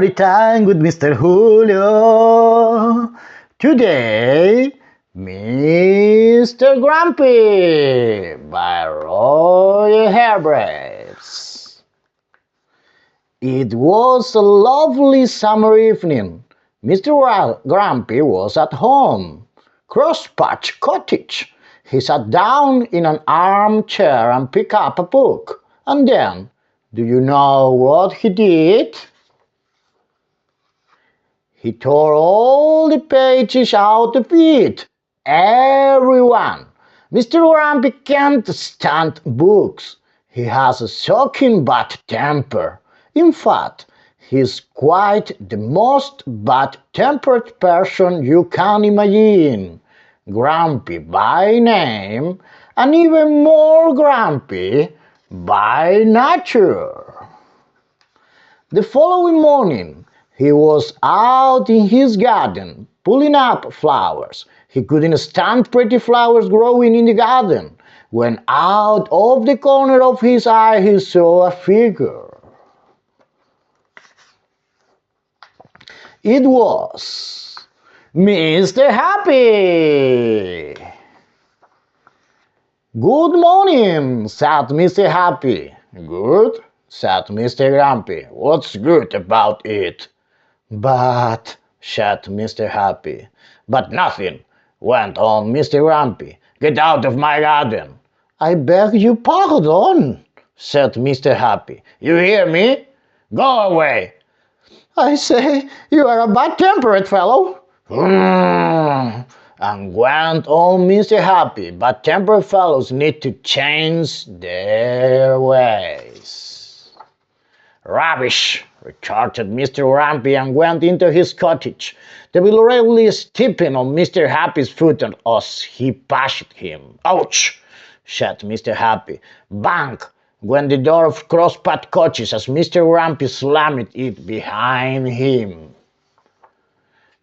Storytime with Mr. Julio. Today, Mr. Grumpy by Roger Hargreaves. It was a lovely summer evening. Mr. Grumpy was at home, Crosspatch Cottage. He sat down in an armchair and picked up a book. And then, do you know what he did? He tore all the pages out of it. Everyone. Mr. Grumpy can't stand books. He has a shocking bad temper. In fact, he's quite the most bad-tempered person you can imagine. Grumpy by name, and even more grumpy by nature. The following morning, he was out in his garden, pulling up flowers. He couldn't stand pretty flowers growing in the garden, when out of the corner of his eye he saw a figure. It was Mr. Happy. "Good morning," said Mr. Happy. "Good," said Mr. Grumpy. "What's good about it?" "But," said Mr. Happy. "But nothing," went on Mr. Grumpy. "Get out of my garden." "I beg your pardon," said Mr. Happy. "You hear me? Go away." "I say, you are a bad-tempered fellow." And went on Mr. Happy. Bad-tempered fellows need to change their ways. "Rubbish!" retorted Mr. Grumpy and went into his cottage, deliberately stepping on Mr. Happy's foot as he passed him. "Ouch!" said Mr. Happy. Bang! Went the door of Crosspatch Cottage as Mr. Grumpy slammed it behind him.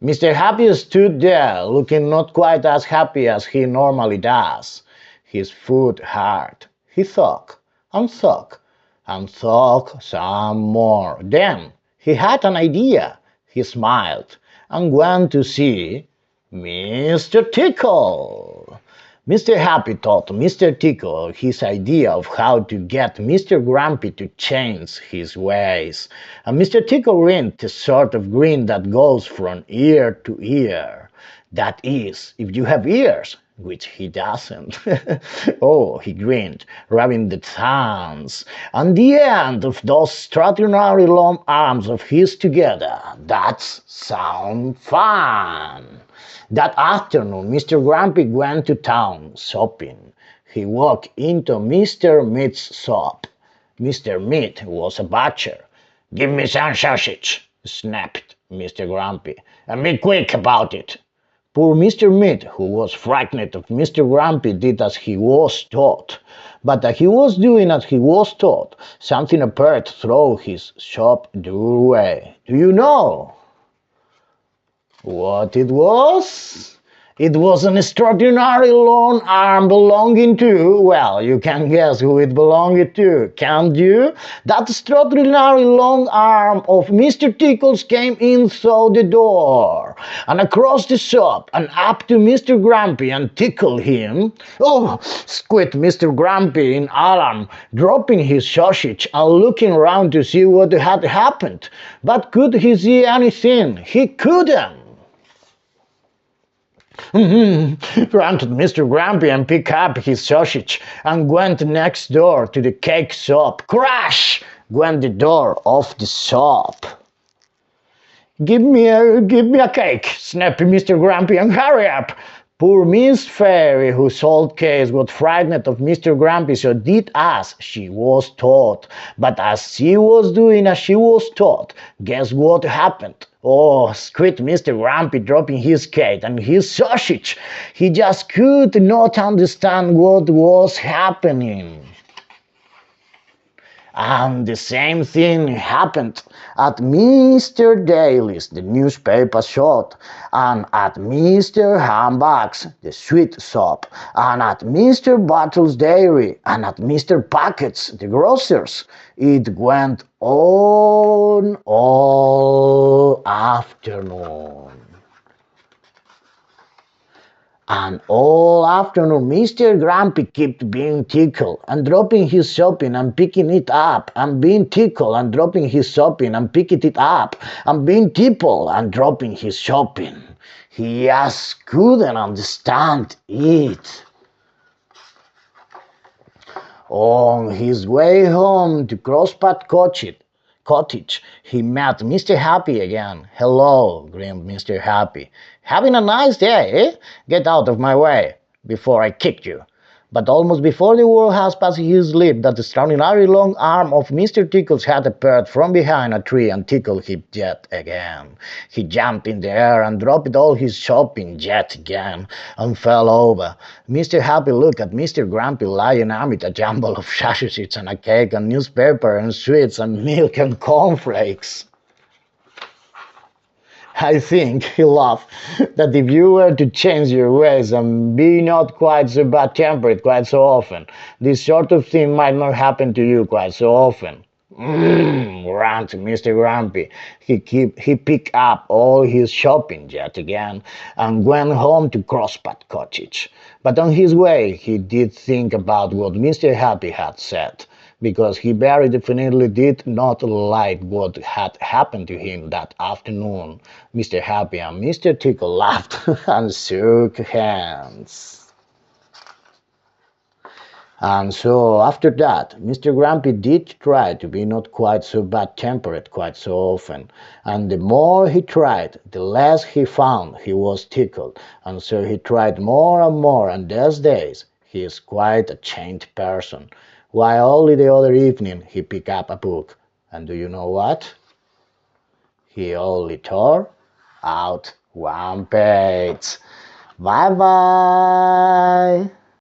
Mr. Happy stood there, looking not quite as happy as he normally does. His foot hurt. He thought, and thought, and thought some more. Then he had an idea. He smiled and went to see Mr. Tickle. Mr. Happy told Mr. Tickle his idea of how to get Mr. Grumpy to change his ways. And Mr. Tickle grinned the sort of grin that goes from ear to ear. That is, if you have ears, which he doesn't. Oh, he grinned, rubbing the thumbs on the end of those extraordinary long arms of his together. That's sound fun. That afternoon, Mr. Grumpy went to town shopping. He walked into Mr. Meat's shop. Mr. Meat was a butcher. "Give me some sausage," snapped Mr. Grumpy, "and be quick about it." Poor Mr. Meat, who was frightened of Mr. Grumpy, did as he was taught. But as he was doing as he was taught, something appeared through his shop doorway. Do you know what it was? It was an extraordinary long arm belonging to, well, you can guess who it belonged to, can't you? That extraordinary long arm of Mr. Tickles came in through the door, and across the shop, and up to Mr. Grumpy, and tickled him. "Oh!" squeaked Mr. Grumpy in alarm, dropping his sausage and looking round to see what had happened. But could he see anything? He couldn't. Grunted Mr. Grumpy and picked up his sausage and went next door to the cake shop. Crash! Went the door of the shop. Give me a cake," snapped Mr. Grumpy, "and hurry up." Poor Miss Fairy, who sold cakes, got frightened of Mr. Grumpy, so did as she was taught. But as she was doing as she was taught, guess what happened? Oh, squeaked Mr. Grumpy, dropping his cake and his sausage. He just could not understand what was happening. And the same thing happened at Mr. Daly's, the newspaper shop, and at Mr. Humbug's, the sweet shop, and at Mr. Bottle's dairy, and at Mr. Packet's, the grocer's. It went on all afternoon. And all afternoon, Mr. Grumpy kept being tickled and dropping his shopping and picking it up, and being tickled and dropping his shopping and picking it up, and being tickled and dropping his shopping. He just couldn't understand it. On his way home to Crosspath Cottage, he met Mr. Happy again. "Hello," grinned Mr. Happy. "Having a nice day, eh? Get out of my way before I kick you." But almost before the word has passed his lips, that extraordinary long arm of Mr. Tickles had appeared from behind a tree and tickled him yet again. He jumped in the air and dropped all his shopping yet again and fell over. Mr. Happy looked at Mr. Grumpy lying amid a jumble of sausage sheets and a cake and newspaper and sweets and milk and cornflakes. I think, he laughed, that if you were to change your ways and be not quite so bad-tempered quite so often, this sort of thing might not happen to you quite so often. Ranted Mr. Grumpy. He picked up all his shopping yet again and went home to Crosspath Cottage. But on his way he did think about what Mr. Happy had said, because he very definitely did not like what had happened to him that afternoon. Mr. Happy and Mr. Tickle laughed and shook hands. And so after that, Mr. Grumpy did try to be not quite so bad-tempered quite so often, and the more he tried, the less he found he was tickled, and so he tried more, and these days he is quite a changed person. Why, only the other evening he picked up a book, and do you know what? He only tore out one page. Bye-bye!